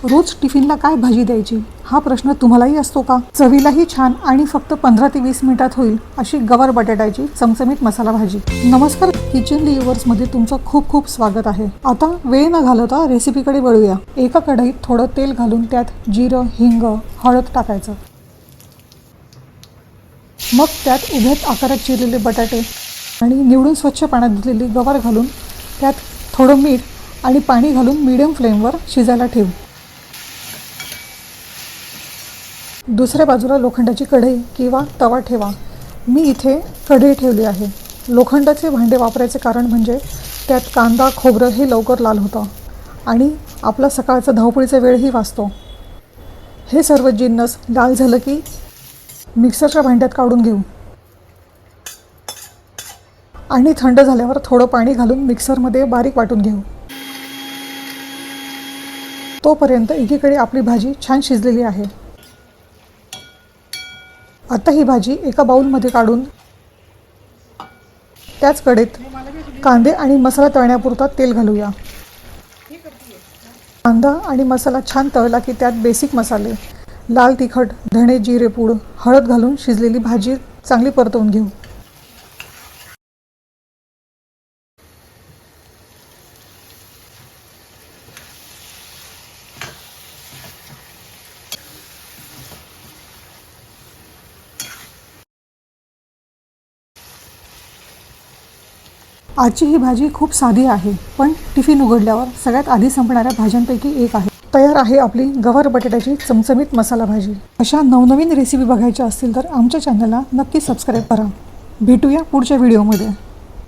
रोज टिफिनला काय भाजी द्यायची हा प्रश्न तुम्हालाही असतो का? चवीलाही छान आणि फक्त 15 ते 20 मिनिटात होईल अशी गवार बटाट्याची चमचमीत मसाला भाजी। नमस्कार, किचन लिव्हर्स मध्ये तुमचं खूप खूप स्वागत आहे। आता वेळ न घालवता रेसिपीकडे वळूया। एका कढईत थोडं तेल घालून त्यात जिरं, हिंग, हळद टाकायचं। मग त्यात उभ्यात आकारात चिरलेले बटाटे आणि निवडून स्वच्छ पाण्यात धुतलेली गवार घालून त्यात थोडं मीठ आणि पाणी घालून मीडियम फ्लेमवर शिजायला ठेवू। दुसऱ्या बाजूला लोखंडाची कढई किंवा तवा ठेवा। मी इथे कढई ठेवली आहे। लोखंडाचे भांडे वापरायचे कारण म्हणजे त्यात कांदा, खोबरं हे लवकर लाल होतं आणि आपला सकाळचा धावपळीचा वेळही वाचतो। हे सर्व जिन्नस लाल झालं की मिक्सरच्या भांड्यात काढून घेऊ आणि थंड झाल्यावर थोडं पाणी घालून मिक्सरमध्ये बारीक वाटून घेऊ। तोपर्यंत एकीकडे आपली भाजी छान शिजलेली आहे। आता ही भाजी एका बाउलमध्ये काढून त्याच कढईत कांदे आणि मसाला तळण्यापुरता तेल घालूया। कांदा आणि मसाला छान तळला की त्यात बेसिक मसाले लाल तिखट, धणे, जिरे पूड, हळद घालून शिजलेली भाजी चांगली परतवून घेऊ। आजची ही भाजी खूप साधी आहे, पण टिफिन उघडल्यावर सगळ्यात आधी संपणाऱ्या भाज्यांपैकी एक आहे। तयार आहे आपली गवार बटाट्याची चमचमीत मसाला भाजी। अशा नवनवीन रेसिपी बघायच्या असतील तर आमच्या चॅनलला नक्की सबस्क्राईब करा। भेटूया पुढच्या व्हिडिओमध्ये।